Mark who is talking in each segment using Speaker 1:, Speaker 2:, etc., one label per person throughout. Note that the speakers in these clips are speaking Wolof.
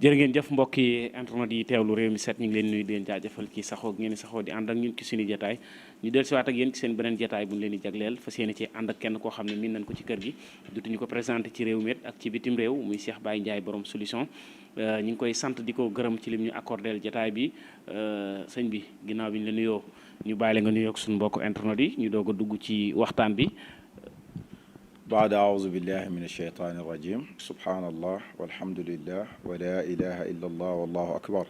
Speaker 1: jërë ngeen jëf mbokki internet yi teewlu Rewmi 7 ñu ngi leen nuyu di leen jaajëfal ci saxoo ngeen saxoo di ànd ak ñun ci suñu jotaay ñu dellusiwaat ak yéen ci seen beneen jotaay bu ñu leen di jagleel fas yéene ci ànd ak kenn koo xam ne miin nañ ko ci kër gi dutuñu ko présenté ci Rewmi ak ci bitim réew muy Cheikh Baye Ndiaye borom solution ñu ngi koy sant di ko gërëm ci lim ñu accordeel jotaay bi sëñ bi ginnaaw bi ñu la nuyoo ñu bàyyi la nga nuyoo ak suñu mbokk internet yi ñu doog a dugg ci waxtaan bi.
Speaker 2: baada aouzu billahi min alcheytaani irrajim subhaanallah walhamdulillah wa la ilaha illa allah wallahu akbar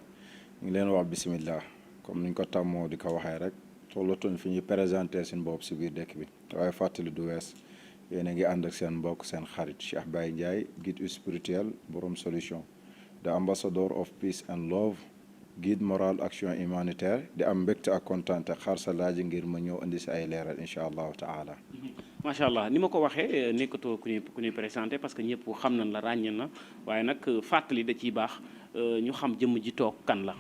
Speaker 2: ñu ngi leen wax bisimillah comme niñ ko tàmmoo di ko waxee rek tollatuñ fi ñuy présenté seen bopp si biir dëkk bi waaye fàttali du wees yéen a ngi ànd ak seen mbokk seen xarit Cheikh Baye Ndiaye guide spirituel borom solution the ambassador of peace and love guide moral action humanitaire di am mbégte ak kontaan te xaar sa laaj ngir ma ñëw indi si ay leeral incha allahu taala.
Speaker 1: macha allah ni ma ko waxee nekkatoo ku ñuy présenté parce que ñëpp xam nañ la ràññee na waaye nag fàttali da ciy baax ñu xam jëmm ji toog kan la.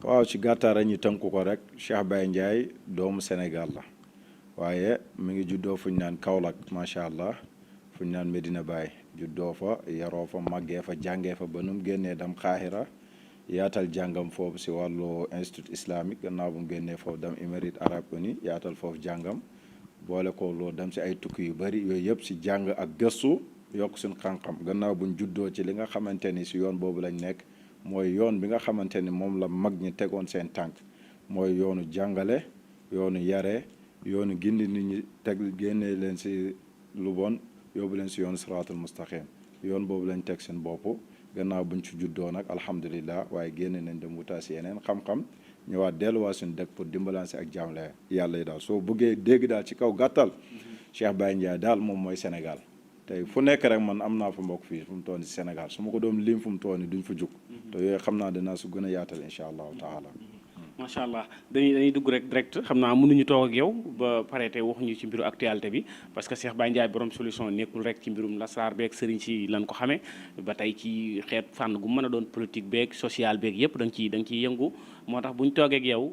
Speaker 2: waaw ci gàttal rek ñu tënku ko rek Cheikh Baye Ndiaye doomu Sénégal la waaye mi ngi juddoo fu ñu naan Kaolack macha allah fu ñu naan Medina Baye juddoo fa yaroo fa màggee fa jàngee fa ba nu mu génnee dem Xaahira yaatal jàngam foofu si wàllu institut islamique gannaaw bu mu génnee foofu dem Émirats arabes unis yaatal foofu jàngam. boole ko loolu dem si ay tukki yu bëri yooyu yëpp si jàng ak gëstu yokk suñ xam-xam gannaaw buñ juddoo ci li nga xamante ni si yoon boobu lañ nekk mooy yoon bi nga xamante ni moom la mag ñi tegoon seen tànk mooy yoonu jàngale yoonu yare yoonu gindi nit ñi teg génnee leen si lu bon yóbbu leen si yoonu siraatul mustaqim yoon boobu lañ teg seen bopp gannaaw buñ ci juddoo nag alhamdulillah waaye génne nañ dem wutaa si yeneen xam-xam ñëwaat delluwaat suñu dëkk pour dimbalance ak jaamle yàlla yi daal soo bëggee dégg daal ci kaw gàttal Cheikh Baye Ndiaye daal moom mooy Sénégal tey fu nekk rek man am naa fa mbokk fii fu mu toll nii Sénégal su ma ko doon lim fu mu toll nii duñ fa jug te yooyu xam naa dinaa su gën a yaatal incha allahu taala.
Speaker 1: macha allah dañuy dugg rek direct xam naa mënuñu toog ak yow ba pare te waxuñu ci mbiru actualité bi parce que Cheikh Baye Ndiaye borom solution nekkul rek ci mbirum lasraar beeg sëriñ si lan ko xamee ba tey ci xeet fànn gu mën a doon politique beeg social beeg yëpp da nga ciy yëngu moo tax bu ñu toogee ak yow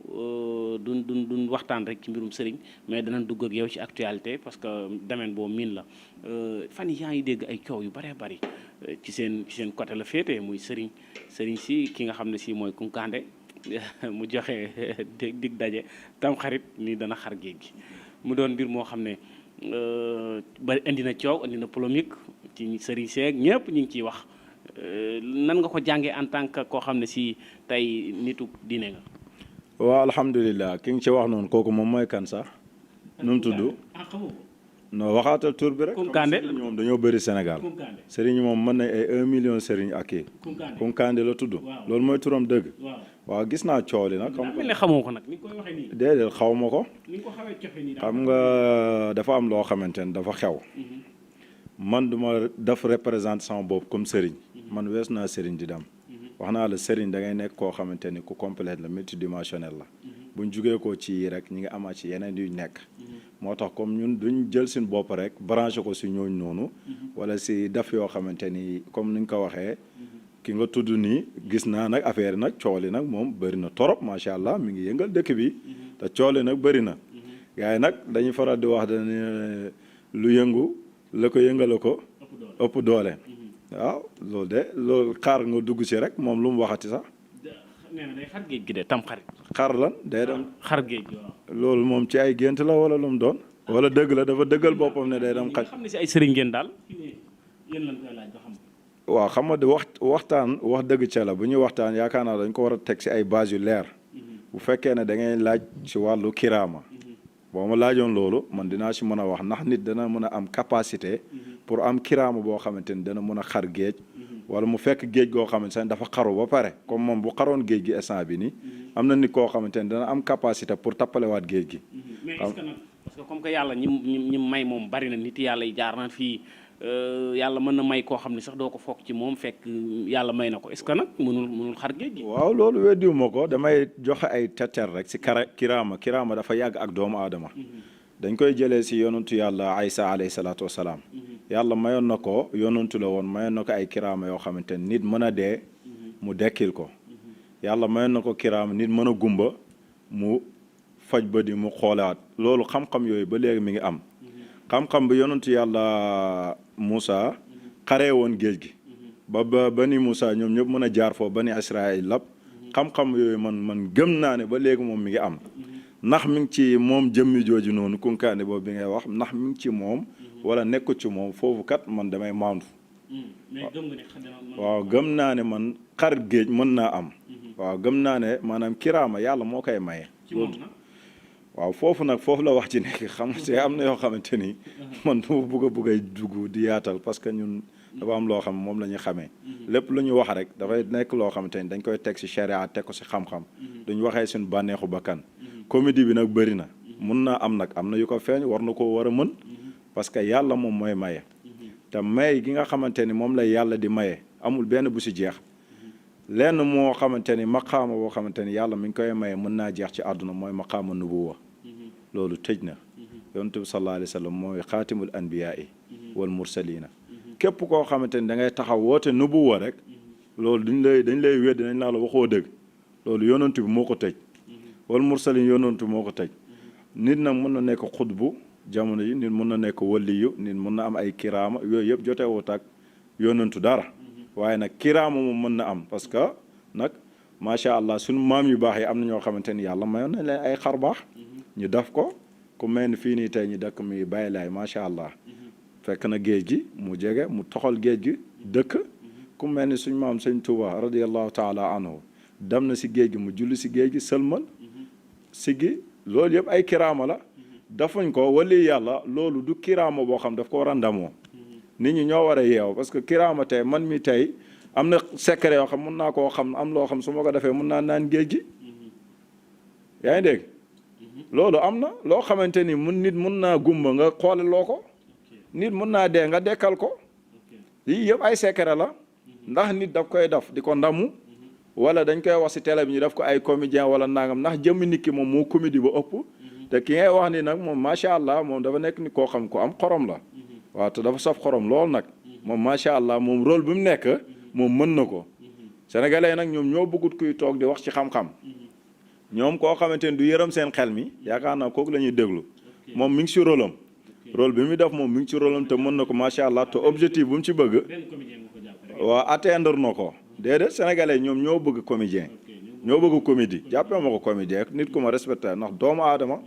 Speaker 1: duñ waxtaan rek ci mbirum sëriñ mais danañ dugg ak yow ci actualité parce que domaine boobu miin la fan yi yaa ngi dégg ay coow yu bëree bëri ci seen côté la féetee muy sëriñ si ki nga xam ne si mooy Kunkande mu joxe dig daje tam xarit ni dana xar géej gi mu doon mbir moo xam ne bari indi na coow indi na polémique ci sëriñ seeg ñëpp ñu ngi ciy wax nan nga ko jàngee en tant que koo xam ne si tey nitu diine nga.
Speaker 2: waaw alhamdulilah ki nga ci wax noonu kooku moom mooy kan sax nu mu tudd. non waxaatal tur bi rek.
Speaker 1: Kunkande
Speaker 2: ñoom dañoo bëri Sénégal. sëriñ moom mën na ay 1 million sëriñ ak kii. Kunkande la tudd. loolu mooy turam dëgg. waaw gis naa coow li nag.
Speaker 1: xam nga xamoo ko nag ni nga koy waxee nii.
Speaker 2: déedéet xaw ma ko.
Speaker 1: ni nga ko xawee cofe nii
Speaker 2: xam nga dafa am loo xamante ne dafa xew. man duma def représente sama bopp comme sëriñ. man wees naa sëriñ di dem. wax naa la sëriñ da ngay nekk koo xamante ni ku complète la multidimensionnel la. buñ jugee ko ci rek ñi ngi amaat ci yeneen yu nekk. moo tax comme ñun duñ jël suñu bopp rek branché ko si ñooñ noonu. wala si def yoo xamante ni comme ni nga ko waxee. ki nga tudd nii gis naa nag affaire yi nag cooli nag moom bëri na torop macha allah mi ngi yëngal dëkk bi te cooli nag bëri na gars yi nag dañuy faral di wax dañu lu yëngu la ko yëngala ko ëpp doole waaw loolu de loolu xaar nga dugg si rek moom lu mu waxati sax.
Speaker 1: nee na day xar géej gi de tam xarit.
Speaker 2: xar lan day dem
Speaker 1: xar géej gi waaw.
Speaker 2: loolu moom ci ay gént la wala lu mu doon. wala dëgg la dafa dëggal boppam ne day dem xaj.
Speaker 1: xam ne si ay sëriñ ngeen daal yéen lañ koy laaj ba xam.
Speaker 2: waaw xam nga waxtaan wax dëgg ca la bu ñuy waxtaan yaakaar naa dañ ko war a teg si ay base yu leer bu fekkee ne da ngay laaj si wàllu kiraama boo ma laajoon loolu man dinaa si mën a wax ndax nit dana mën a am capacité pour am kiraama boo xamante ni dana mën a xar géej wala mu fekk géej goo xamante ne dafa xaru ba pare comme moom bu xaroon géej gi instant bi nii am na nit koo xamante ne dana am capacité pour tappalewaat géej gi.
Speaker 1: mais est-ce que nag parce que comme que yàlla ñi may moom bari na nit yàlla yi jaar na fii. yàlla mën na may koo xam ne sax doo ko foog ci moom fekk yàlla may na ko est-ce que nag mënul xar géej gi. waaw
Speaker 2: loolu weddiwuma ko damay joxe ay tetteer rek si kiraama dafa yàgg ak doomu aadama dañ koy jëlee si yonantu yàlla Aysa alayhi salaatu wasalaam yàlla mayoon na ko yonantu la woon mayoon na ko ay kiraama yoo xamante ne nit mën a dee mu dekkil ko yàlla mayoon na ko kiraama nit mën a gumba mu faj ba di mu xoolaat loolu xam-xam yooyu ba léegi mi ngi am xam-xam bi yonantu yàlla Moussa xaree woon géej gi ba bani Moussa ñoom ñëpp mën a jaar foofu bani Israël lab xam-xam yooyu man gëm naa ne ba léegi moom mi ngi am ndax mi ngi ci moom jëmmi jooju noonu kunkaane boobu bi ngay wax ndax mi ngi ci moom wala nekku ci moom foofu kat man damay maandu waaw gëm naa ne man xar géej mën naa am waaw gëm naa ne maanaam kiraama yàlla moo koy maye waaw foofu nag foofu la wax ci nekk xam te am na yoo xamante ni man du bugg a dugg di yaatal parce que ñun dafa am loo xam moom la ñu xamee lépp lu ñu wax rek dafay nekk loo xamante ni dañ koy teg si sharia teg ko si xam-xam duñu waxee suñu bànneexu bakkan comédie bi nag bëri na mun naa am nag am na yu ko feeñ war na koo war a mën parce que yàlla moom mooy maye te may gi nga xamante ni moom la yàlla di maye amul benn bu si jeex lenn moo xamante ni maqaama boo xamante ni yàlla mi ngi koy maye mën naa jeex ci àdduna mooy maqaama nubuwa loolu tëj na yonent bi sallallahu alayhi wa sallam mooy xaatimul anbiyaa yi wal mursalina képp koo xamante ni da ngay taxaw woote nubuwa rek loolu dañ lay wedd dañ laa la waxoo dëgg loolu yonent bi moo ko tëj wal mursalin yonent bi moo ko tëj nit nag mën na nekk xutbu jamono yi nit mën na nekk waliyu nit mën na am ay kiraama yooyu yëpp jotewut ak yonentu dara waaye nag kiraama moom mën na am parce que nag macha allah suñu maam yu baax yi am na ñoo xamante ni yàlla mayoon na leen ay xar baax ñu def ko ku mel ni fii nii tey ñu dëkk mi bàyyi laay macha allah fekk na géej gi mu jege mu toxal géej gi dëkk ku mel ni suñu maam sëñ Tuuba radiallahu taala anhu dem na si géej gi mu julli si géej gi sëlmal si gi loolu yëpp ay kiraama la dafuñ ko wali yàlla loolu du kiraama boo xam daf ko war a ndamoo nit ñi ñoo war a yeew parce que kiraama tey man mi tey am na secret yoo xam mun naa koo xam am loo xam su ma ko defee mun naa naan géej gi yaa ngi dégg loolu am na loo xamante ni nit mun naa gumba nga xoole loo ko nit mun naa dee nga dekkal ko lii yëpp ay secret la ndax nit daf koy def di ko ndamu wala dañ koy wax si télé bi ñu def ko ay comédien wala nangam ndax jëmmi nit ki moom moo comédie ba ëpp te ki ngay wax ni nag moom macha allah moom dafa nekk ni koo xam ko am xorom la waaw te dafa saf xorom lool nag moom macha allah moom rôle bi mu nekk moom mën na ko sénégalais nag ñoom ñoo bëggut kuy toog di wax ci xam-xam ñoom koo xamante ni du yërëm seen xel mi yaakaar naa kooku la ñuy déglu moom mi ngi si rôle am rôle bi muy def moom mi ngi ci rôle am te mën na ko macha allah te objectif bu mu ci bëgg waaw atteindre na ko déedéet sénégalais ñoom ñoo bëgg comédien ñoo bëgg comédie jàppee ma ko comédien nit ku ma respecté ndax doomu aadama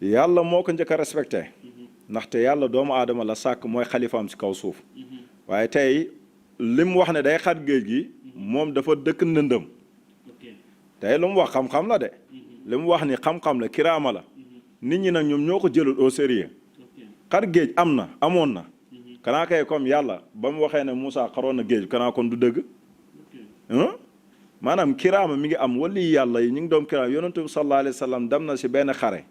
Speaker 2: yàlla moo ko njëkk a respecté ndaxte yàlla doomu aadama la sàkk mooy xalifaam si kaw suuf waaye tey li mu wax ne day xat géej gi moom dafa dëkk ndëndëm tey lu mu wax xam-xam la de li mu wax ni xam-xam la kiraama la nit ñi nag ñoom ñoo ko jëlul au sérieux xar géej am na amoon na kanaa kay comme yàlla ba mu waxee ne Moussa xaroon na géej kanaa kon du dëgg maanaam kiraama mi ngi am wali yàlla yi ñu ngi doom kiraama yonentu bi sallallahu alayhi wa sallam dem na si benn xare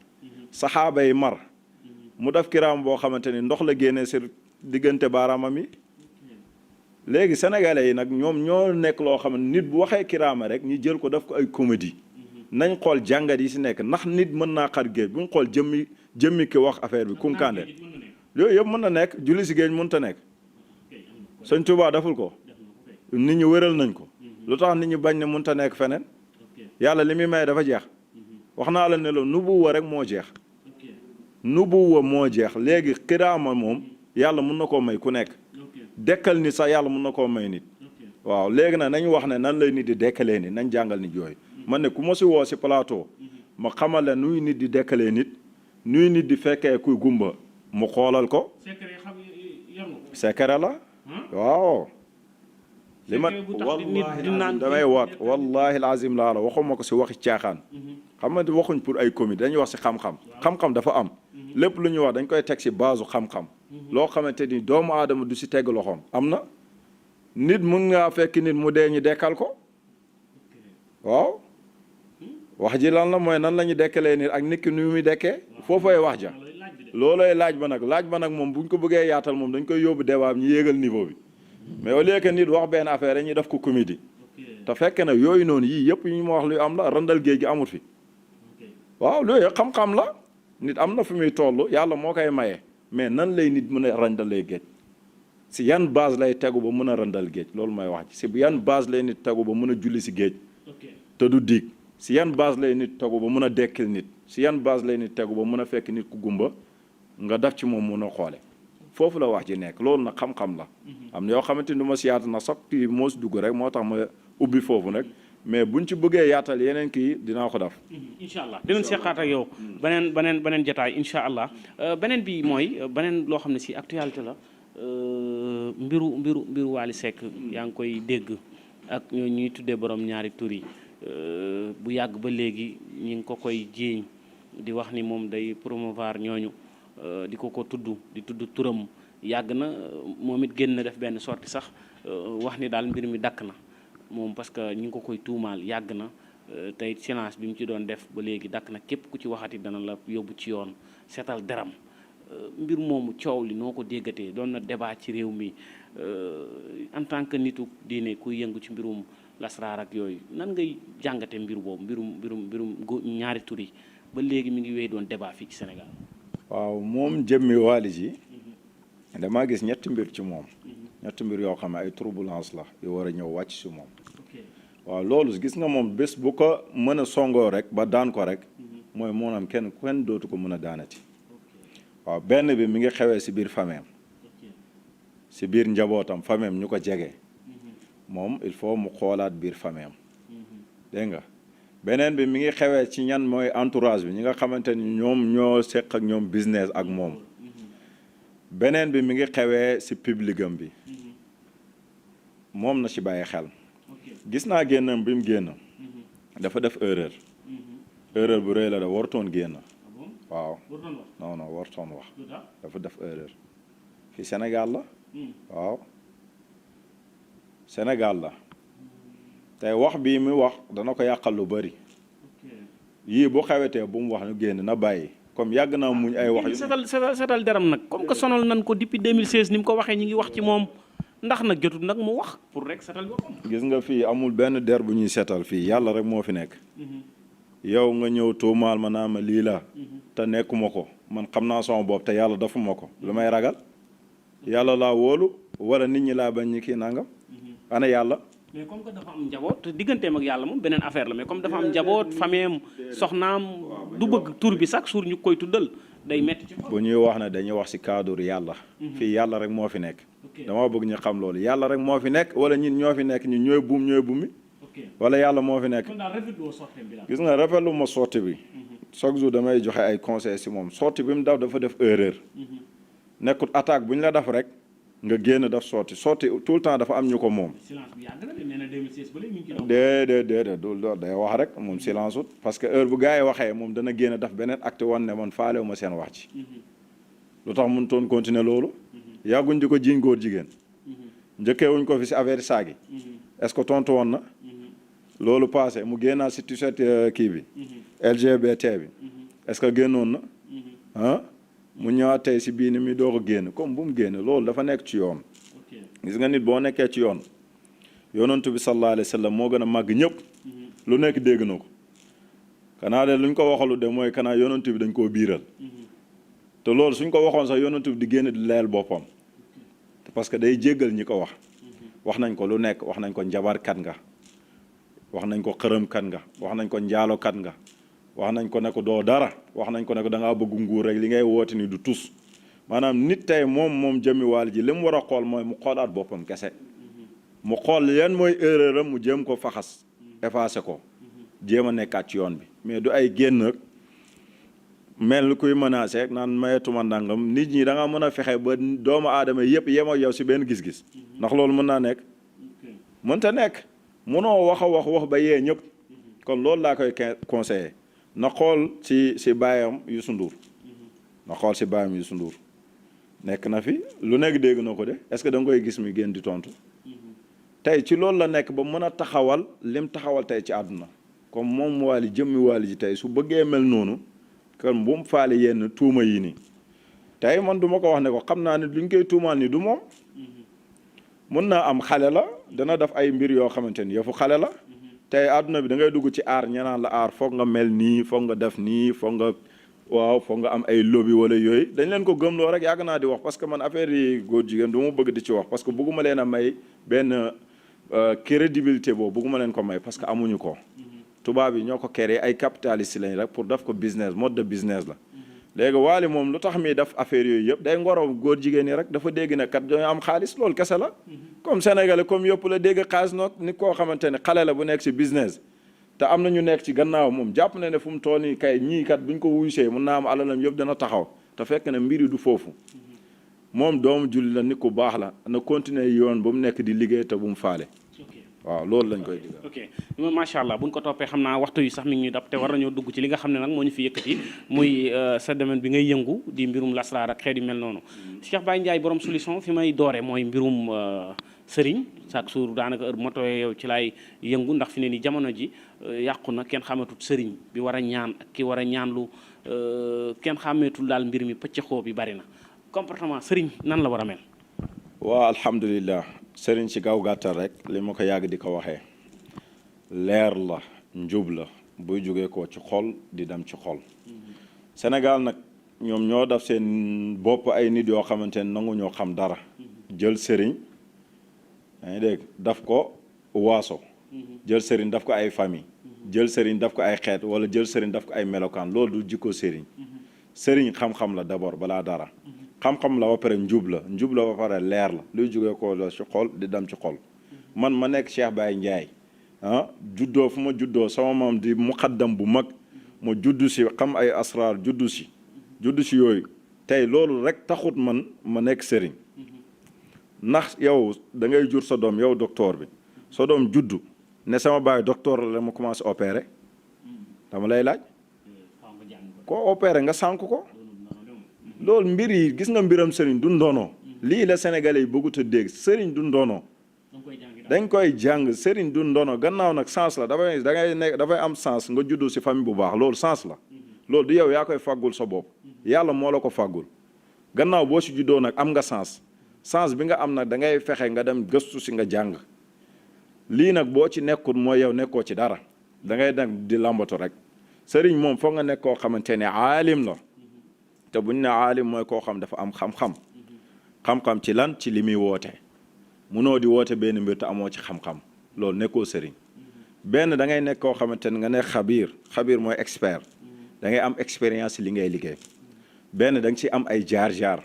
Speaker 2: saxaaba yi mar mu def kiraama boo xamante ni ndox la génnee si diggante baaraamam yi léegi sénégalais yi nag ñoom ñoo nekk loo xam ne nit bu waxee kiraama rek ñu jël ko def ko ay comédie nañ xool jàngat yi si nekk ndax nit mën naa xar géej bu ñu xool jëmmi ki wax affaire bi kunkaande yooyu yëpp mën na nekk julli si géej mënut a nekk sëñ Tuubaa deful ko nit ñi wëral nañ ko lu tax nit ñi bañ ne mënut a nekk feneen yàlla li muy may dafa jeex wax naa la ne la nubuwa rek moo jeex nubuwa moo jeex léegi kiraama moom yàlla mën na koo may ku nekk dekkal nit sax yàlla mën na koo may nit waaw léegi nag nañu wax ne nan lay nit di dekkalee nit nañ jàngal nit yooyu man ne ku ma si woo si plateau ma xamal la nuy nit di dekkalee nit nuy nit di fekkee kuy gumba mu xoolal ko secret la waaw li ma wallahi damay waat wallahi alazim laa la waxuma ko si waxi caaxaan xam nga waxuñ pour ay comédie dañuy wax si xam-xam xam-xam dafa am lépp lu ñuy wax dañ koy teg si base xam-xam loo xamante ni doomu aadama du si teg loxoom am na nit mun ngaa fekk nit mu dee ñu dekkal ko waaw wax ji lan la mooy nan la ñu dekkalee nit ak nit ki nu muy dekkee foofay wax ja loolooy laaj ba nag moom buñ ko bëggee yaatal moom dañ koy yóbbu débat ñu yéegal niveau bi mais au lieu que nit wax benn affaire dañuy def ko comédie te fekk na yooyu noonu yii yëpp ñu ma wax luy am la randal géej gi amut fi waaw loolu xam-xam la nit am na fi muy toll yàlla moo koy maye mais nan lay nit mën a randalee géej si yan base lay tegu ba mën a randal géej loolu mooy wax ci si yan base lay nit tegu ba mën a julli si géej te du diig si yan base lay nit tegu ba mën a dekkil nit si yan base lay nit tegu ba mën a fekk nit ku gumba nga def ci moom mën a xoole foofu la wax ji nekk loolu nag xam-xam la am na yoo xamante ni du ma si yaatu na sax kii moo si dugg rek moo tax ma ubbi foofu nag mais buñ ci bëggee yaatal yeneen kii dinaa ko def
Speaker 1: incha allah dinañ seqaat ak yow beneen jotaay incha allah beneen bi mooy beneen loo xam ne si actualité la mbiru Wally Seck yaa ngi koy dégg ak ñuy tuddee borom ñaari tur yi bu yàgg ba léegi ñi ngi ko koy jiiñ di wax ni moom day promouvoir ñooñu di ko tudd di tudd turam yàgg na moom it génn na def benn sortie sax wax ni daal mbir mi dakk na moom parce que ñi ngi ko koy tuumaal yàgg na tey silence bi mu ci doon def ba léegi dakk na képp ku ci waxati dana la yóbbu ci yoon seetal deram mbir moomu coow li noo ko déggatee doon na débat ci réew mi en tant que nitu diine kuy yëngu ci mbirum lasraar ak yooyu nan ngay jàngate mbir boobu mbirum ñaari tur yi ba léegi mi ngi wéy doon débat fii ci Sénégal.
Speaker 2: waaw moom jëmmi Wally ji damaa gis ñetti mbir ci moom ñetti mbir yoo xam ne ay turbulence la yu war a ñëw wàcc si moom waaw loolu gis nga moom bés bu ko mën a songoo rek ba daan ko rek mooy moonaam kenn dootu ko mën a daanati waaw benn bi mi ngi xewee si biir fameem si biir njabootam fameem ñu ko jege moom il faut mu xoolaat biir fameem dégg nga beneen bi mi ngi xewee ci ñan mooy entourage bi ñi nga xamante ni ñoom ñoo seq ak ñoom business ak moom beneen bi mi ngi xewee si publicam bi moom na ci bàyyi xel gis naa génnam bi mu génn dafa def erreur bu rëy la da wartoon génn waaw non wartoon wax dafa def erreur fii Sénégal la waaw Sénégal la tey wax bii mu wax dana ko yàqal lu bari yii bu xewetee bu mu wax ñu génn na bàyyi comme yàgg naa muñ ay wax yu
Speaker 1: setal deram nag comme que sonal nañ ko depuis 2016 ni mu ko waxee ñi ngi wax ci moom ndax nag jotul nag mu wax pour rek setal boppam.
Speaker 2: gis nga fii amul benn der bu ñuy setal fii yàlla rek moo fi nekk yow nga ñëw tuumaal ma naa ma lii la te nekkuma ko man xam naa sama bopp te yàlla dafuma ko lu may ragal yàlla laa wóolu wala nit ñi laa bañ ñi kii nangam ana yàlla
Speaker 1: mais comme que dafa am njaboot digganteem ak yàlla moom beneen affaire la mais comme dafa am njaboot fameem soxnaam du bëgg tur bi chaque jour ñu koy tuddal day metti ci xol.
Speaker 2: bu ñuy wax ne dañuy wax ci cadre yàlla fii yàlla rek moo fi nekk dama bëgg ñu xam loolu yàlla rek moo fi nekk wala ñun ñoo fi nekk ñun ñooy bumi wala yàlla moo fi nekk gis nga rafetlu ma sorti bi chaque jour damay joxe ay conseils ci moom sorti bi mu daf dafa def erreur nekkut attaque bu ñu la def rek nga génn daf sorti tout le temps dafa am ñu ko moom déedéet dul doon day wax rek moom silence ut parce que heure bu gars yi waxee moom dana génn daf beneen acte wan ne man faalewu ma seen wax ci lu tax mun toon continuer loolu yàgguñ di ko jiiñ góor jigéen njëkkeewuñ ko fi si affaire saagi est-ce que tontu woon na loolu passé mu génnaa si t-shirt kii bi LGBT bi est-ce que génnoon na ah mu ñëwaat tey si bii ni muy doog a génn comme bu mu génn loolu dafa nekk ci yoon gis nga nit boo nekkee ci yoon yonantu bi sallallahu alayhi wa sallam moo gën a màgg ñëpp lu nekk dégg na ko kanaa de luñ ko waxalu de mooy kanaa yonantu bi dañ koo biiral te loolu suñ ko waxoon sax yonantu bi di génn di leel boppam parce que day jéggal ñi ko wax nañ ko lu nekk wax nañ ko njabarkat nga wax nañ ko xërëmkat nga wax nañ ko njaalokat nga wax nañ ko ne ko doo dara wax nañ ko ne ko da ngaa bëgg nguur rek li ngay woote ni du tus maanaam nit tey moom jëmmi Wally ji li mu war a xool mooy mu xoolaat boppam kese mu xool yan mooy erreur am mu jéem ko faxas effacé ko jéem a nekkaat ci yoon bi mais du ay génn mel kuy menacé naan mayetuma ndàngam nit ñi da nga mën a fexe ba doomu aadama yëpp yem ak yow si benn gis-gis ndax loolu mën naa nekk mënta nekk mënoo wax ba yee ñëpp kon loolu laa koy conseillé na xool si baayam Youssou Ndour na xool si baayam Youssou Ndour nekk na fi lu nekk dégg na ko de est-ce que da nga koy gis mi génn di tontu tey ci loolu la nekk ba mën a taxawal lim taxawal tey ci àdduna comme moom Wally jëmmi Wally ji tey su bëggee mel noonu kon bu mu faale yenn tuuma yi nii tey man du ma ko wax ne ko xam naa ne luñ koy tuumaal ni du moom mun naa am xale la dana def ay mbir yoo xamante ni yëfu xale la tey àdduna bi da ngay dugg ci aar ñenaan la aar foog nga mel nii foog nga def nii foog nga am ay lobby wala yooyu dañ leen ko gëmloo rek yàgg naa di wax parce que man affaire yi góor jigéen du ma bëgg di ci wax parce que bëgguma leen a may benn crédibilité boobu bëgguma leen ko may parce que amuñu ko tubaab yi ñoo ko créé ay capitalistes lañ rek pour def ko business mode de business la léegi Wally moom lu tax mi def affaire yooyu yëpp day ngoro góor jigéen ñi rek dafa dégg ne kat dañoo am xaalis loolu kese la comme sénégalais comme yëpp la dégg xaalis noog ni koo xamante ne xale la bu nekk si business te am na ñu nekk ci gannaaw moom jàpp na ne fu mu toll nii kay ñii kat buñ ko wuyusee mun naa am alalam yëpp dana taxaw te fekk ne mbiri du foofu moom doomu julli la nit ku baax la na continuer yoon ba mu nekk di liggéey te bu mu faale waaw loolu lañ koy digal.
Speaker 1: ok macha allah buñ ko toppee xam naa waxtu yi sax mi ngi ñuy dab te war nañoo dugg ci li nga xam ne nag moo ñu fi yëkkati muy sa domaine bi ngay yëngu di mbirum lasraar ak xeet yu mel noonu. Cheikh Baye Ndiaye borom solution fi may doore mooy mbirum sëriñ chaque jour daanaka heure bu ma tooyee yow ci laay yëngu ndax fi ne ni jamono ji yàqu na kenn xamatut sëriñ bi war a ñaan ak ki war a ñaanlu kenn xàmmeetul daal mbir mi pëccëxoo bi bari na comportement sëriñ nan la war a mel.
Speaker 2: waaw alhamdulilah. sëriñ ci kaw gàttal rek li ma ko yàgg di ko waxee leer la njub la buy jógee ko ci xol di dem ci xol Sénégal nag ñoom ñoo def seen bopp ay nit yoo xamante ne nangu ñoo xam dara jël sëriñ yaa ngi dégg daf ko waaso jël sëriñ daf ko ay famille jël sëriñ daf ko ay xeet wala jël sëriñ daf ko ay melokaan loolu du jikko sëriñ sëriñ xam-xam la d'abord balaa dara xam-xam la ba pare njub la ba pare leer la luy jógee ko la ci xol di dem ci xol man ma nekk Cheikh Baye Ndiaye juddoo fu ma juddoo sama maam di muqaddam bu mag ma juddu si xam ay asraar juddu si yooyu tey loolu rek taxut man ma nekk sëriñ ndax yow da ngay jur sa doom yow docteur bi sa doom juddu ne sama baay docteur la ma commencé opérer dama lay laaj koo opérer nga sànk ko loolu mbir yi gis nga mbiram sëriñ du ndono lii la sénégalais yi bëggut a dégg sëriñ du ndono dañ koy jàng sëriñ du ndono gannaaw nag sens la dafay am sens nga juddu si famille bu baax loolu sens la loolu du yow yaa koy fàggul sa bopp yàlla moo la ko fàggul gannaaw boo si juddoo nag am nga sens bi nga am nag da ngay fexe nga dem gëstu si nga jàng lii nag boo ci nekkul mooy yow nekkoo ci dara da ngay dem di lambatu rek sëriñ moom foog nga nekk koo xamante ne aalim la te buñ ne aalim mooy koo xam dafa am xam-xam ci lan ci li muy woote munoo di woote benn mbir te amoo ci xam-xam loolu nekkoo sëriñ benn da ngay nekk koo xamante ne nga nekk xabiir mooy expert da ngay am expérience li ngay liggéey benn da nga ci am ay jaar-jaar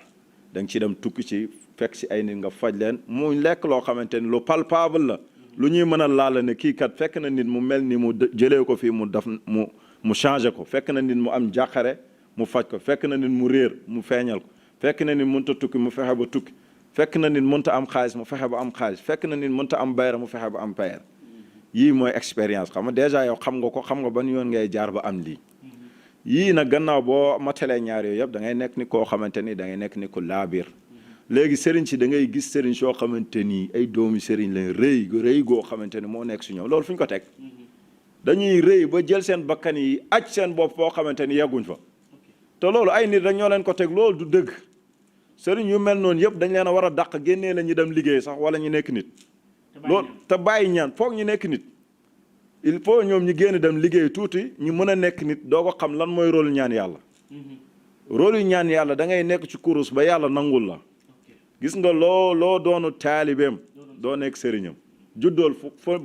Speaker 2: da nga ci dem tukki ci fekk si ay nit nga faj leen mu lekk loo xamante ni lu palpable la lu ñuy mën a laal ne kii kat fekk na nit mu mel ni mu jëlee ko fii mu changé ko fekk na nit mu am jàqare mu faj ko fekk na nit mu réer mu feeñal ko fekk na nit mënta tukki mu fexe ba tukki fekk na nit mënta am xaalis mu fexe ba am xaalis fekk na nit mënta am bayra mu fexe ba am bayra yii mooy expérience xam nga dèjà yow xam nga ko xam nga ban yoon ngay jaar ba am lii yii nag gannaaw boo matalee ñaar yooyu yëpp da ngay nekk ni koo xamante ni da ngay nekk ni ko laabiir léegi sëriñ si da ngay gis sëriñ soo xamante ni ay doomi sëriñ lañ rëy goo xamante ni moo nekk si ñoom loolu fu ñu ko teg dañuy rëy ba jël seen bakkan yi aj seen bopp foo xamante ni yegguñ fa te loolu ay nit rek ñoo leen ko teg loolu du dëgg sëriñ yu mel noonu yëpp dañ leen a war a dàq génnee la ñu dem liggéey sax wala ñu nekk nit loolu te bàyyi ñaan foog ñu nekk nit il faut ñoom ñu génn dem liggéey tuuti ñu mën a nekk nit doo ko xam lan mooy rôle ñaan yàlla rôle yu ñaan yàlla da ngay nekk ci kurus ba yàlla nangul la gis nga loo doonu taalibeem doo nekk sëriñam juddool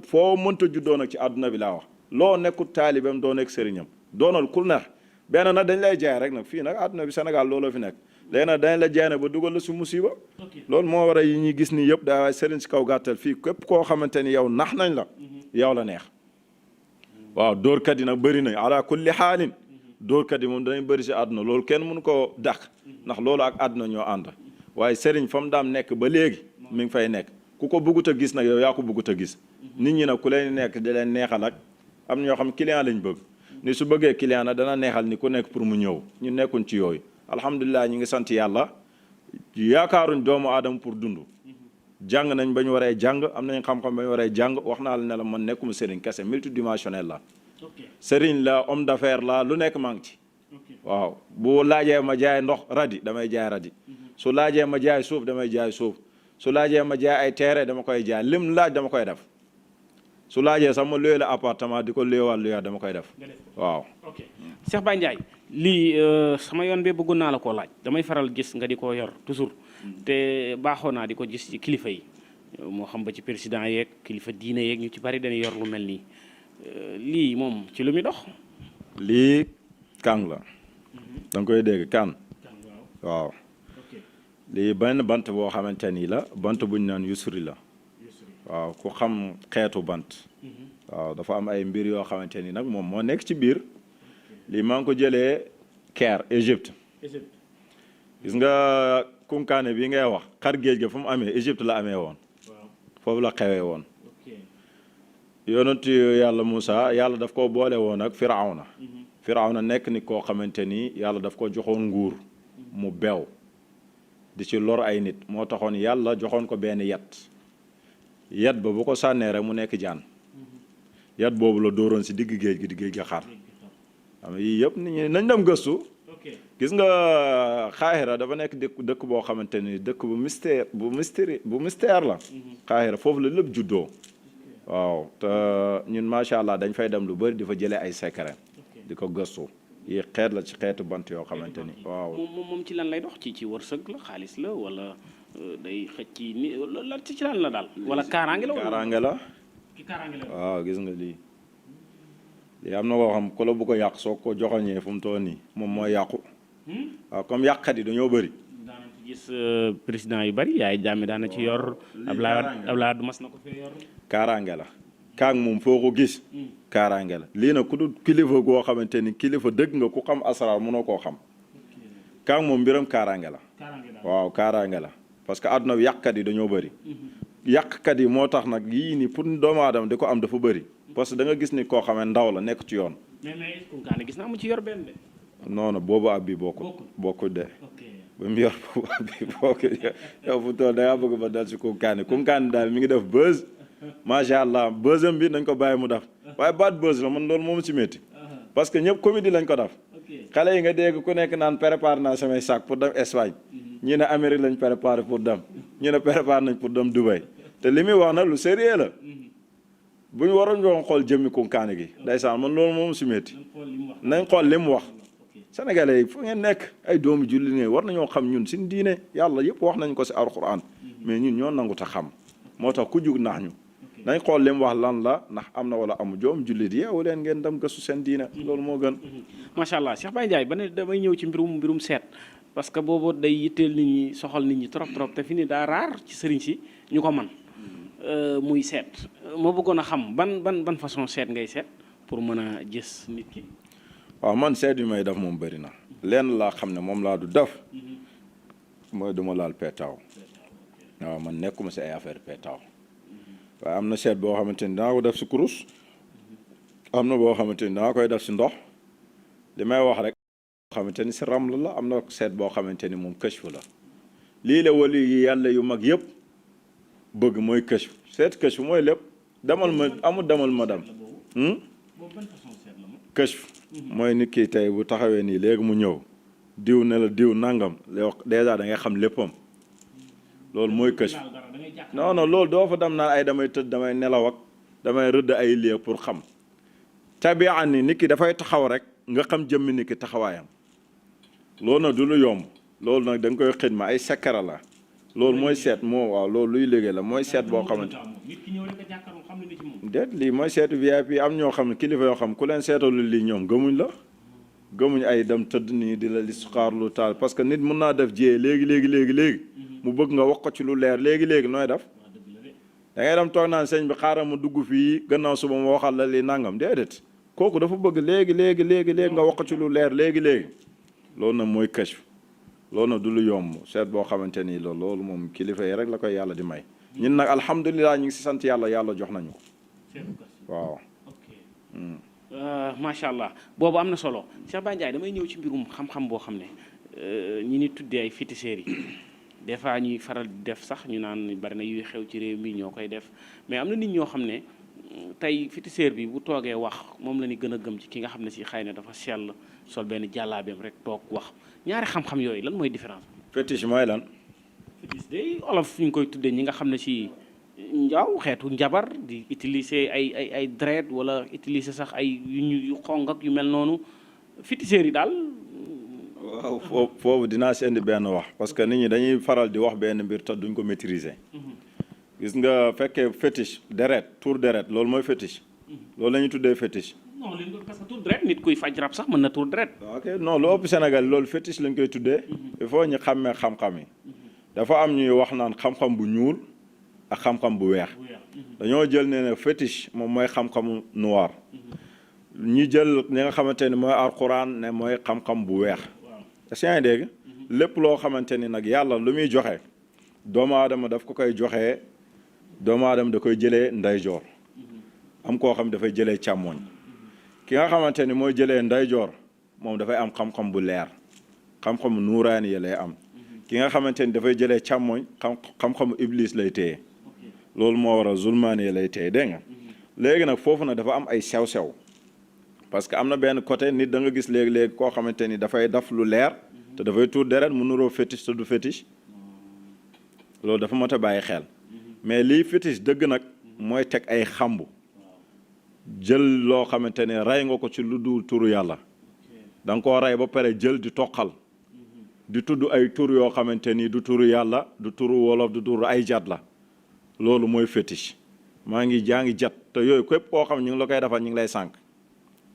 Speaker 2: foo mënta juddoo nag ci àdduna bi laa wax loo nekkul taalibeem doo nekk sëriñam doonal kul neex benn nag dañ lay jaay rek nag fii nag àdduna bi Sénégal looloo fi nekk léegi nag dañ la jaay ne ba dugal la si musiba loolu moo war a yi ñuy gis nii yëpp daa waay sëriñ si kaw gàttal fii képp koo xamante ni yow nax nañ la yow la neex waaw dóorkat yi nag bëri nañ ala kulli xaalin dóorkat yi moom danañ bëri si àdduna loolu kenn mënu ko dàq ndax loolu ak àdduna ñoo ànd waaye sëriñ fa mu daam nekk ba léegi mi ngi fay nekk ku ko bëggut a gis nag yow yaa ko bëggut a gis nit ñi nag ku leen nekk di leen neexal ak am ñoo xam client lañ bëgg ni su bëggee client nag dana neexal ni ku nekk pour mu ñëw ñu nekkuñ ci yooyu alhamdulilah ñu ngi sant yàlla yaakaaruñ doomu aadama pour dund jàng nañ ba ñu waree jàng am nañ xam-xam ba ñu waree jàng wax naa la ne la man nekkuma sëriñ kese multidimensionnel la sëriñ la homme d'affaires la lu nekk maa ngi ci waaw bu laajee ma jaay ndox radi damay jaay radi su laajee ma jaay suuf damay jaay suuf su laajee ma jaay ay terre dama koy jaay lim laaj dama koy def su laajee sax ma luye la appartement di ko luyewaat luyewaat dama koy def waaw.
Speaker 1: ok Cheikh Baye Ndiaye lii sama yoon bi bëggoon naa la koo laaj damay faral gis nga di ko yor toujours te baaxoo naa di ko gis ci kilifa yi moo xam ba ci président yeeg kilifa diine yeeg ñu ci bari dañuy yor lu mel nii lii moom ci lu muy dox.
Speaker 2: lii kàng la da nga koy dégg kaan waaw lii benn bant boo xamante ni la bant buñ naan yusri la waaw ku xam xeetu bant waaw dafa am ay mbir yoo xamante ni nag moom moo nekk ci biir lii maa ngi ko jëlee Caire Égypte gis nga kunkaane bi ngay wax xar géej ga fu mu amee Égypte la amee woon foofu la xewee woon yonentu yàlla Moussa yàlla daf ko boole woon ak Firawna nekk ni koo xamante ni yàlla daf ko joxoon nguur mu beew di ci lor ay nit moo taxoon yàlla joxoon ko benn yat ba bu ko sànnee rek mu nekk jaan yat boobu la dóoroon si digg géej gi di géej ga xar xam yii yëpp nit ñi nañ dem gëstu gis nga Xaahira dafa nekk dëkk boo xamante ni dëkk bu mystère la Xaahira foofu la lépp juddoo waaw te ñun macha allah dañ fay dem lu bëri di fa jëlee ay secret di ko gëstu yi xeet la ci xeetu bant yoo xamante ni waaw
Speaker 1: moom ci lan lay dox ci wërsëg la xaalis la wala day xëcc ci ni lan ci lan la daal wala kaaraange la
Speaker 2: kaaraange la waaw gis nga lii am na koo xam ku la bu ko yàq soo ko joxoñee fu mu toll nii moom mooy yàqu waaw comme yàqkat yi dañoo bëri
Speaker 1: daana ci gis président yu bëri yaay jàmme daana ci yor Abdoulaye du mas na ko fee yor
Speaker 2: kaaraange la kaang moom foo ko gis kaaraange la lii nag ku dul kilifa goo xamante ni kilifa dëgg nga ku xam asraar mënoo koo xam kaang moom mbiram kaaraange la waaw kaaraange la parce que àdduna bi yàqkat yi dañoo bëri yàqkat yi moo tax nag yii ni pour doomu aadama di ko am dafa bëri parce que da nga gis ni koo xamee ndaw la nekk ci yoon
Speaker 1: mais kunkaane gis naa mu ci yor benn de
Speaker 2: non non boobu ab bi bokkul de ba mu yor boobu ab bi bokkul yow fu tool dangaa bëgg ba dal si kunkaane daal mi ngi def buzz macha allah buzzam bi nañ ko bàyyi mu def waaye baat buzz la man loolu moom si métti parce que ñëpp comédie lañ ko def xale yi nga dégg ku nekk naan prépare naa samay sac pour dem Espagne ñi ne Amérique lañ préparé pour dem ñi ne préparé nañ pour dem Dubaï te li muy wax nag lu sérieux la bu ñu waroon ñoo xool jëmmi kunkaane gi ndeysaan man loolu moom si métti nañ xool li mu wax sénégalais yi fu ngeen nekk ay doomu julli ne war nañoo xam ñun suñ diine yàlla yëpp wax nañ ko si alxuraan mais ñun ñoo nangu ta xam moo tax ku jug nax ñu nañ xool li mu wax lan la ndax am na wala amu joom jullit yeewu leen ngeen dem gëstu seen diine loolu moo gën
Speaker 1: macha allah Cheikh Baye Ndiaye ba ne damay ñëw ci mbirum seet parce que boobu day yitteel nit ñi soxal nit ñi trop te fi ni daa raar ci sëriñ si ñu ko man muy seet moo bëggoon a xam ban façon seet ngay seet pour mën a gis nit ki
Speaker 2: waaw man seet yu may def moom bëri na lenn laa xam ne moom laa du def mooy duma laal peetaaw waaw man nekkuma si ay affaire peetaaw waaye am na seet boo xamante ni dinaa ko def si kurus am na boo xamante ni dinaa koy def si ndox li may wax rek boo xamante ni si raml la am na seet boo xamante ni moom kashfu la lii la wali yi yàlla yu mag yëpp bëgg mooy kashfu seet kashfu mooy lépp demal ma dem kashfu mooy nit ki tey bu taxawee nii léegi mu ñëw diw ne la diw nangam lay wax dèjà da ngay xam léppam loolu mooy kashfu non loolu doo fa dem naan ay damay tëdd damay nelaw ak damay rëdd ay lieu pour xam tabiyaan ni nit ki dafay taxaw rek nga xam jëmmi nit ki taxawaayam loolu nag du lu yomb loolu nag da nga koy xidma ay sekkara la loolu mooy seet moo waaw loolu luy liggéey la mooy seet boo xamante déet lii mooy seetu VIP am ñoo xam ne kilifa yoo xam ku leen seetalu lii ñoom gëmuñ ay dem tëdd nii di la listixaar lu taal parce que nit mun naa def jiyee léegi mu bëgg nga wax ko ci lu leer léegi nooy def da ngay dem toog naan sëñ bi xaaral ma dugg fii gannaaw suba ma waxal la li nangam déedéet kooku dafa bëgg léegi nga wax ko ci lu leer léegi loolu nag mooy kashf loolu nag du lu yomb seet boo xamante ni loolu moom kilifa yi rek la koy yàlla di may ñun nag alhamdulilah ñu ngi si sant yàlla jox nañu ko waaw
Speaker 1: macha allah boobu am na solo Cheikh Baye Ndiaye damay ñëw ci mbirum xam-xam boo xam ne ñi ni tuddee ay féticheurs yi des fois ñuy faral di def sax ñu naan bari na yuy xew ci réew mi ñoo koy def mais am na nit ñoo xam ne tey féticheur bi bu toogee wax moom la ñu gën a gëm ci ki nga xam ne si xëy na dafa sell sol benn jàllaabeem rek toog wax ñaari xam-xam yooyu lan mooy différence bi.
Speaker 2: fétiche mooy lan.
Speaker 1: fétiche day olof ñu ngi koy tuddee ñi nga xam ne si njaaw xeetu njabar di utiliser ay dret wala utiliser sax ay yu xong ak yu mel noonu féticheurs yi daal.
Speaker 2: waaw foofu dinaa si indi benn wax parce que nit ñi dañuy faral di wax benn mbir te duñ ko maîtriser. gis nga fekkee fétiche deret tour deret loolu mooy fétiche. loolu la ñuy tuddee fétiche.
Speaker 1: non parce que tour deret nit kuy faj rab sax mën na tour deret.
Speaker 2: ok non lu ëpp Sénégal loolu fétiche lañ koy tuddee. il faut ñu xàmmee xam-xam yi. dafa am ñuy wax naan xam-xam bu ñuul ak xam-xam bu weex. dañoo jël ne fétiche moom mooy xam-xamu noir. ñi jël ñi nga xamante ni mooy alxuraan ne mooy xam-xam bu weex. est-ce que yaa ngi dégg. lépp loo xamante ni nag yàlla lu muy joxe doomu aadama daf ko koy joxe doomu aadama da koy jëlee ndeyjoor. am koo xam dafay jëlee càmmoñ. ki nga xamante ni mooy jëlee ndeyjoor moom dafay am xam-xam bu leer xam-xamu nuuraani yi lay am. ki nga xamante ni dafay jëlee càmmoñ xam-xamu iblis lay téye loolu moo waral zulmaani yi lay téye dégg nga. léegi nag foofu nag dafa am ay sew-sew parce que am na benn côté nit da nga gis léegi-léegi koo xamante ni dafay daf lu leer te dafay tuur deret mu nuroo fétiche te du fétiche loolu dafa mat a bàyyi xel mais lii fétiche dëgg nag mooy teg ay xambu jël loo xamante ne rey nga ko ci lu dul turu yàlla da nga koo rey ba pare jël di toqal di tudd ay tur yoo xamante ni du turu yàlla du turu wolof du turu ay jat la loolu mooy fétiche maa ngi jaa ngi jat te yooyu képp koo xam ñu ngi la koy defal ñu ngi lay sànq.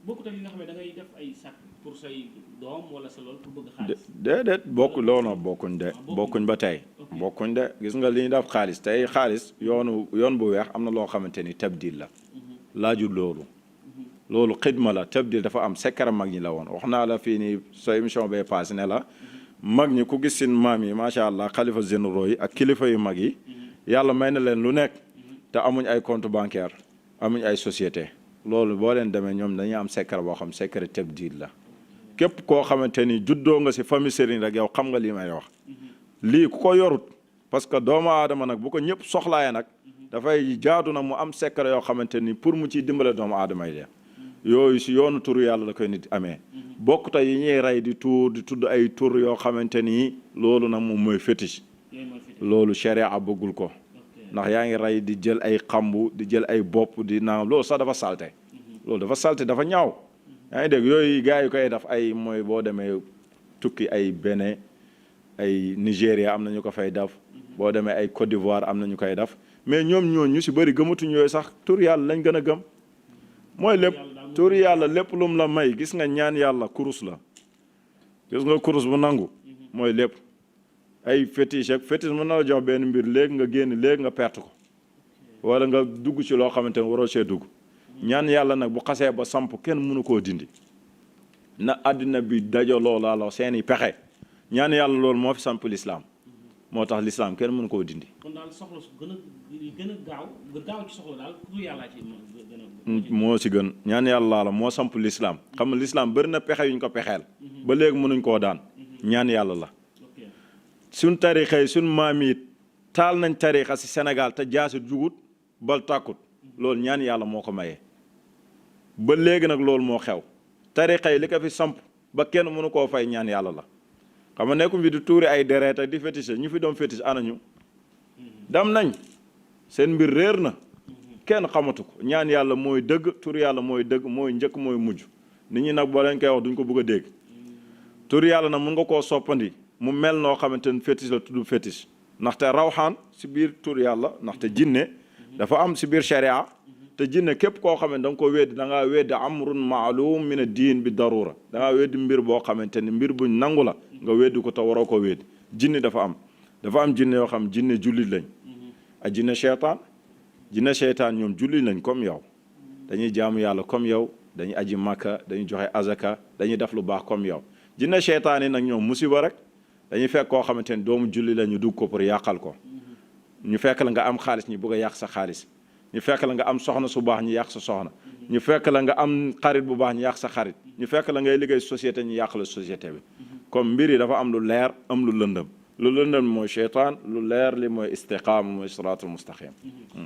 Speaker 1: bokkut ak li nga xam ne da ngay def ay sac pour say doom wala sa loolu pour bëgg xaalis.
Speaker 2: déedéet bokk loolu bokkuñ de bokkuñ ba tey. bokkuñ de gis nga li ñuy def xaalis tey xaalis yoon bu weex am na loo xamante ni tabdil la. laajul loolu xidma la tabdil dafa am sekkara mag ñi la woon wax naa la fii nii sa émission bay passé ne la mag ñi ku gis seen maam yi macha allah xalifa généraux yi ak kilifa yu mag yi yàlla may na leen lu nekk te amuñ ay compte bancaire amuñ ay société loolu boo leen demee ñoom dañuy am sekkara boo xam sekkara tabdil la képp koo xamante ni juddoo nga si famille sëriñ rek yow xam nga lii may wax lii ku ko yorut parce que doomu aadama nag bu ko ñëpp soxlaaye nag dafay jaadu na mu am sekkara yoo xamante ni pour mu ciy dimbale doomu aadama yi yooyu si yoonu turu yàlla la koy nit amee bokkut yi ñuy rey di tudd ay tur yoo xamante ni loolu nag moom mooy fétiche loolu sharia bëggul ko ndax yaa ngi rey di jël ay xambu di jël ay bopp di naan loolu sax dafa salte loolu dafa salte dafa ñaaw yaa ngi dégg yooyu gars yi koy def ay mooy boo demee tukki ay Bénin ay Nigéria am na ñu ko fay def boo demee ay Côte d'Ivoire am na ñu koy def mais ñoom ñu si bëri gëmatuñ yooyu sax tur yàlla lañ gën a gëm mooy lépp tur yàlla lépp lum la may gis nga ñaan yàlla kurus la gis nga kurus bu nangu mooy lépp ay fétiche ak fétiche mën na la jox benn mbir léegi nga génn léegi nga perte ko wala nga dugg ci loo xamante ne waroo see dugg ñaan yàlla nag bu xasee ba samp kenn mënu koo dindi na àddina bi dajaloo la seeni pexe ñaan yàlla loolu moo fi samp lislaam moo tax lislaam kenn mënu koo dindi.
Speaker 1: kon daal soxla su gën a gaaw ci soxla daal pour yàlla ci
Speaker 2: moo si gën ñaan yàlla la moo samp lislaam xam nga lislaam bëri na pexe yuñ ko pexeel ba léegi mënuñ koo daan ñaan yàlla la suñ tarixa yi suñ maam yi taal nañ tarixa si Sénégal te jaasi jugut bal tàkkut loolu ñaan yàlla moo ko mayee ba léegi nag loolu moo xew tarixa yi li ko fi samp ba kenn mënu koo fay ñaan yàlla la xam nga nekkum fi di tuuri ay deret ak di fétiche ñu fi doon fétiche anañu dem nañ seen mbir réer na kenn xamatu ko ñaan yàlla mooy dëgg tur yàlla mooy dëgg mooy njëkk mooy mujj nit ñi nag boo leen koy wax duñ ko bëgg a dégg tur yàlla nag mun nga koo soppandi mu mel noo xamante ne fétiche la tudd fétiche ndaxte rawxaan si biir tur yàlla ndaxte jinne dafa am si biir sharia te jinne képp koo xam ne da nga ko weddi da ngaa weddi amrun maalum min ad-diin bi darura da ngaa weddi mbir boo xamante ni mbir buñ nangu la nga weddi ko te waroo ko weddi jinne dafa am jinne yoo xam jinne jullit lañ ak jinne seytaan ñoom jullit lañ comme yow dañuy jaamu yàlla comme yow dañuy aji makka dañuy joxe azaka dañuy def lu baax comme yow jinne seytaan yi nag ñoom musiba rek dañuy fekk koo xamante ni doomu julli la ñu dugg ko pour yàqal ko ñu fekk la nga am xaalis ñu bëgg a yàq sa xaalis ñu fekk la nga am soxna su baax ñu yàq sa soxna ñu fekk la nga am xarit bu baax ñu yàq sa xarit ñu fekk la ngay liggéey société ñu yàq la société bi comme mbir yi dafa am lu leer am lu lëndëm mooy seytaan lu leer li mooy istiqaama mooy siraatul mustaqim.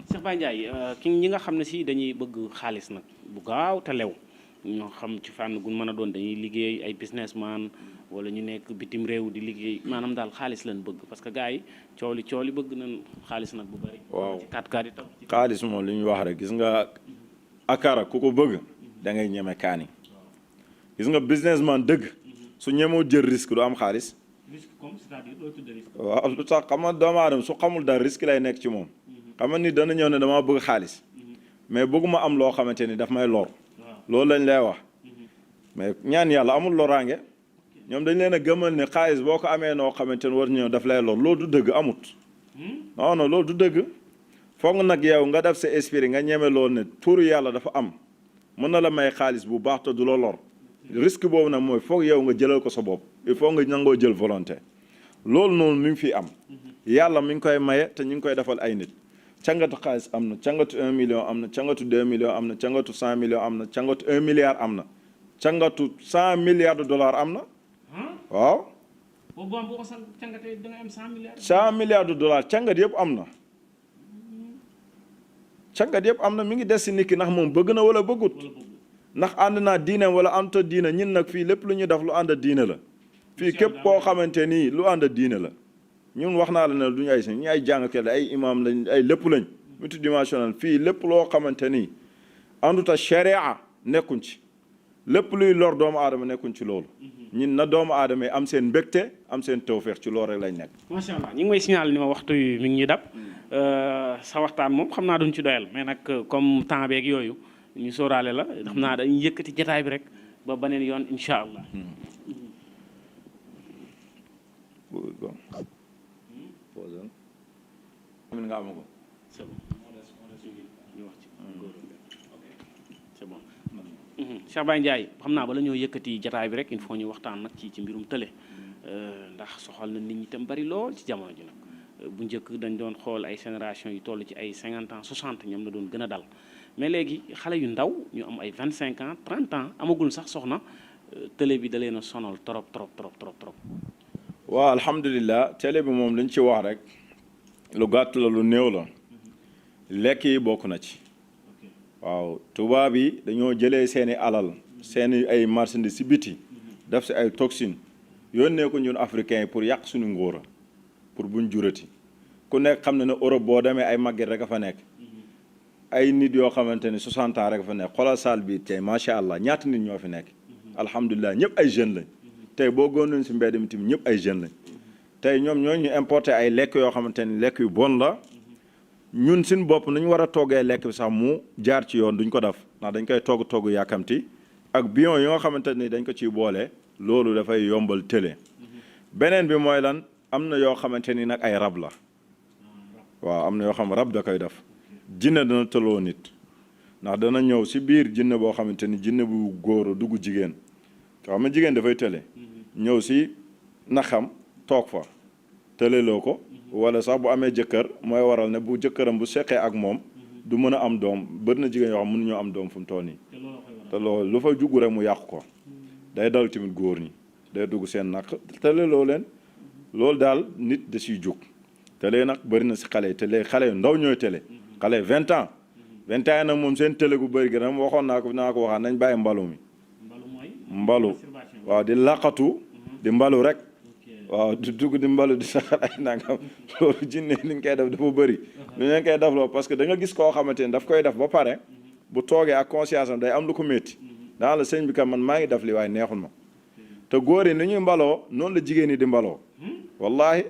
Speaker 1: Cheikh Baye Ndiaye ki ñi nga xam ne si dañuy bëgg xaalis nag bu gaaw te lew ñoo xam ci fànn gu mën a doon dañuy liggéey ay businessman wala ñu nekk bitim réew di liggéey maanaam daal xaalis lañ bëgg parce que gars yi coow li bëgg nañ xaalis nag bu bari.
Speaker 2: waaw
Speaker 1: ci 4x4 yi tam.
Speaker 2: xaalis moom li ñu wax rek gis nga akara ku ko bëgg da ngay ñeme kaani gis nga businessman dëgg su ñemoo jël risque du am xaalis.
Speaker 1: risque comme c'est-à-dire loo tudd risque.
Speaker 2: waaw lu tax xam nga doomu aadama su xamul dara risque lay nekk ci moom xam nga ni dana ñëw ne damaa bëgg xaalis mais bëgguma am loo xamante ni daf may lor loolu lañ lay wax mais ñaan yàlla amul loraange ñoom dañ leen a gëmal ne xaalis boo ko amee noo xamante ne war ñëw daf lay lor loolu du dëgg amut non non loolu du dëgg foog nag yow nga def sa esprit nga ñeme loolu ne tuuru yàlla dafa am mën na la may xaalis bu baax te du la lor risque boobu nag mooy foog yow nga jëlal ko sa bopp il faut nga nangoo jël volonté loolu noonu mi ngi fi am yàlla mi ngi koy maye te ñu ngi koy defal ay nit cangatu xaalis am na cangatu 1 million am na cangatu 2 millions am na cangatu 100 millions am na cangatu 1 milliard am na cangatu 100 milliards de dollars am na waaw.
Speaker 1: boo ko cangatee da nga am 100 milliards.
Speaker 2: 100 milliards de dollars cangat yëpp am na cangat yëpp am na mi ngi des si nit ki ndax moom bëgg na wala bëggut ndax ànd naa diine wala àndut diine ñun nag fii lépp lu ñu def lu ànd diine la fii képp koo xamante nii lu ànd diine la ñun wax naa la ne duñu ay ñu ay jàngkat la ay imam lañ ay lépp lañ multidimensionnel fii lépp loo xamante nii àndut a sharia nekkuñ ci lépp luy lor doomu aadama nekkuñ ci loolu ñun na doomu aadama yi am seen mbégte am seen tawfeex ci loolu rek lañ nekk.
Speaker 1: macha allah ñu ngi may signal ni ma waxtu yi mi ngi ñuy dab sa waxtaan moom xam naa duñ ci doyal mais nag comme temps beeg yooyu ñu sóoraale la xam naa dañuy yëkkati jataay bi rek ba beneen yoon incha allah.
Speaker 2: nga am ko.
Speaker 1: c'est bon ñu wax ci c'est bon. Cheikh Baye Ndiaye xam naa bala ñoo yëkkati jataay bi rek il faut ñu waxtaan nag ci mbirum tële ndax soxal na nit ñi tam bari lool ci jamono ji nag bu njëkk dañ doon xool ay génération yu toll ci ay 50 ans 60 ñoom la doon gën a dal mais léegi xale yu ndaw ñu am ay 25 ans 30 ans amagul sax soxna télé bi da leen a sonal trop trop trop trop trop.
Speaker 2: waaw alhamdulilah télé bi moom liñ ci wax rek lu gàtt la lu néew la lekk yi bokk na ci. waaw tubaab yi dañoo jëlee seeni alal seeni ay marchandises si biti def si ay toxines yónnee ko ñun africains yi pour yàq suñu ngóora pour buñ jurati ku nekk xam na ne Europe boo demee ay màgget rek a fa nekk ay nit yoo xamante ne 60 ans rek a fa nekk xoolal saal bi tey macha allah ñaata nit ñoo fi nekk alhamdulilah ñëpp ay jeunes lañ tey boo góonoon si mbedd mi tamit ñëpp ay jeunes lañ tey ñoom ñoo ñu importé ay lekk yoo xamante ni lekk yu bon la. ñun suñu bopp nañu war a toggee lekk bi sax mu jaar ci yoon duñ ko def ndax dañ koy togg yàkkamti ak bion yi nga xamante ni dañ ko ciy boole loolu dafay yombal télé beneen bi mooy lan am na yoo xamante ni nag ay rab la waaw am na yoo xam rab da koy def jinne dana tëloo nit ndax dana ñëw si biir jinne boo xamante ni jinne bu góor a dugg jigéen xam nga jigéen dafay télé ñëw si naxam toog fa téléloo ko wala sax bu amee jëkkër mooy waral ne bu jëkkëram bu seqee ak moom du mën a am doom bëri na jigéen yoo xam mënuñoo am doom fu mu toll nii te loolu lu fa jugg rek mu yàqu ko day dal tamit góor ñi day dugg seen naq télé loo leen loolu daal nit da siy jug télé nag bëri na si xale yi télé xale yu ndaw ñooy télé xale 20 ans 20 ans nag moom seen télé gu bëri gi nag waxoon naa ko waxaat nañ bàyyi mbalu mi mbalu waaw di laqatu di mbalu rek waaw di dugg di mbalu di saxar ay nangam loolu jinne li ñu koy def dafa bëri lu ñu koy def loolu parce que da nga gis koo xamante ni daf koy def ba pare bu toogee ak conscience am day am lu ko métti daa la sëñ bi kam man maa ngi def li waaye neexul ma te góor yi ni ñuy mbaloo noonu la jigéen ñi di mbaloo wallahi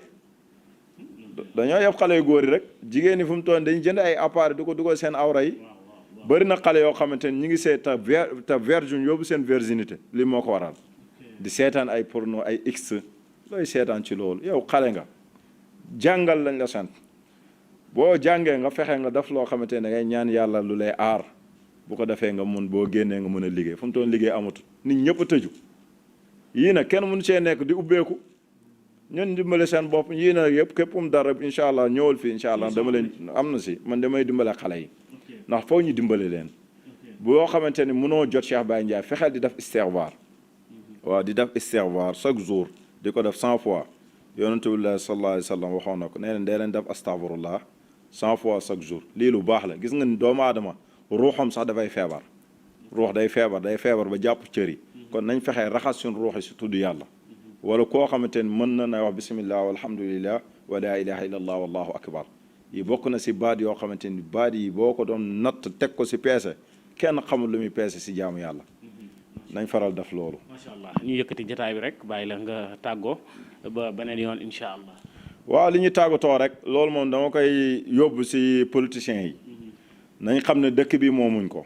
Speaker 2: dañoo yeb xale yu góor yi rek jigéen ñi fu mu toon dañu jënd ay appareil du ko dugal seen awra yi bëri na xale yoo xamante ni ñi ngi seet te vergine yóbbu seen virginité li moo ko waral di seetaan ay porno ay x looy seetaan ci loolu yow xale nga jàngal lañ la sant boo jàngee nga fexe nga def loo xamante ne ngay ñaan yàlla lu lay aar bu ko defee nga mun boo génnee nga mën a liggéey fu mu toon liggéey amatu nit ñëpp a tëju yii nag kenn mënu see nekk di ubbeeku ñun dimbale seen bopp yii nag yëpp képp um dara incha allah ñëwal fii incha allah dama leen am na si man damay dimbale xale yi ndax foo ñu dimbale leen boo xamante ni mënoo jot Cheikh Baye Ndiaye fexeel di def istighfar waaw di def istighfar chaque jour di ko def 100 fois yonente bi sallallahu alayhi wa sallam waxoon na ko nee leen dee leen def astaghfirullah 100 fois chaque jour lii lu baax la gis nga ni doomu aadama ruuxam sax dafay feebar ruux day feebar ba jàpp cër yi kon nañ fexee raxas suñu ruux yi si tudd yàlla wala koo xamante ni mën na wax bismillah walhamdulillah wa la ilaha illa allah wallahu akbar yi bokk na si baat yoo xamante ni baat yi boo ko doon natt teg ko si peese kenn xamul lu muy peese si jaamu yàlla nañ faral def loolu.
Speaker 1: macha allah ñu yëkkati jotaay bi rek bàyyi la nga tàggoo ba beneen yoon incha allah.
Speaker 2: waaw li ñu tàggatoo rek loolu moom dama koy yóbbu si politiciens yi nañ xam ne dëkk bi moomuñ ko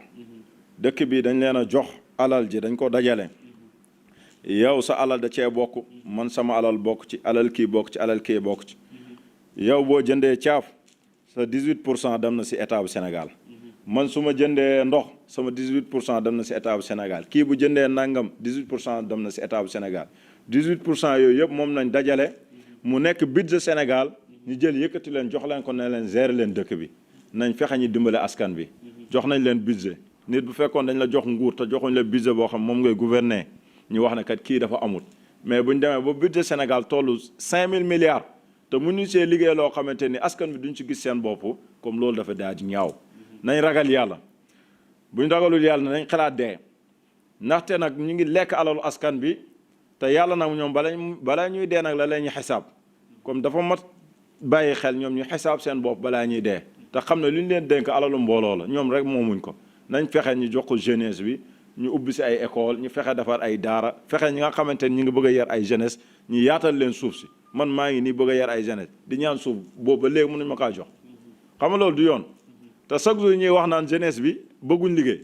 Speaker 2: dëkk bi dañ leen a jox alal ji dañ ko dajale yow sa alal da cee bokk man sama alal bokk ci alal kii bokk ci alal kii bokk ci yow boo jëndee caaf sa 18% dem na si état bu Sénégal man su ma jëndee ndox sama 18% dem na si état bu Sénégal kii bu jëndee nangam 18% dem na si état bu Sénégal 18% yooyu yëpp moom nañ dajale mu nekk budget Sénégal ñu jël yëkkati leen jox leen ko ne leen gérer leen dëkk bi nañ fexe ñu dimbale askan bi jox nañ leen budget nit bu fekkoon dañ la jox nguur te joxuñ la budget boo xam moom ngay gouverner ñu wax ne kat kii dafa amut mais bu ñu demee ba budget Sénégal tollu 5000 milliards te mënuñ see liggéey loo xamante ni askan bi duñ ci gis seen bopp comme loolu dafa daal di ñaaw nañ ragal yàlla buñ ragalul yàlla nañ xalaat dee ndaxte nag ñu ngi lekk alalu askan bi te yàlla nag ñoom balaa ñuy dee nag la leen ñu xisaab comme dafa mat bàyyi xel ñoom ñu xisaab seen bopp balaa ñuy dee te xam ne li ñu leen dénk alalu mbooloo la ñoom rek moomuñ ko nañ fexe ñu jox ko jeunesse bi ñu ubbi si ay école ñu fexe defar ay daara fexe ñi nga xamante ni ñu ngi bëgg a yar ay jeunesse ñu yaatal leen suuf si man maa ngi nii bëgg a yar ay jeunesse di ñaan suuf boobu ba léegi mënuñ ma kaa jox xam nga loolu du yoon te chaque jour ñuy wax naan jeunesse bi bëgguñ liggéey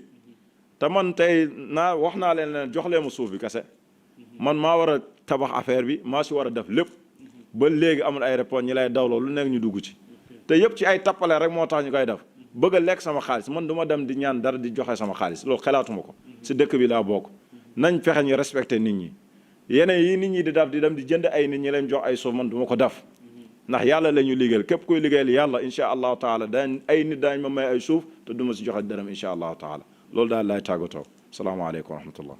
Speaker 2: te man tey wax naa leen jox leen ma suuf bi kese man maa war a tabax affaire bi maa si war a def lépp ba léegi amul ay réponse ñi lay dawloo lu nekk ñu dugg ci te yëpp ci ay tappale rek moo tax ñu koy def bëgg a lekk sama xaalis man du ma dem di ñaan dara di joxe sama xaalis loolu xelaatuma ko si dëkk bi laa bokk nañ fexe ñu respecté nit ñi yeneen yi nit ñi di def di dem di jënd ay nit ñi leen jox ay suuf man du ma ko def ndax yàlla la ñu liggéeyal képp kuy liggéeyal yàlla incha allahu taala daañ ay nit daañ ma may ay suuf te du ma si joxe dërëm incha allahu taala loolu daal laay tàggatoo salaamaaleykum wa rahmatullah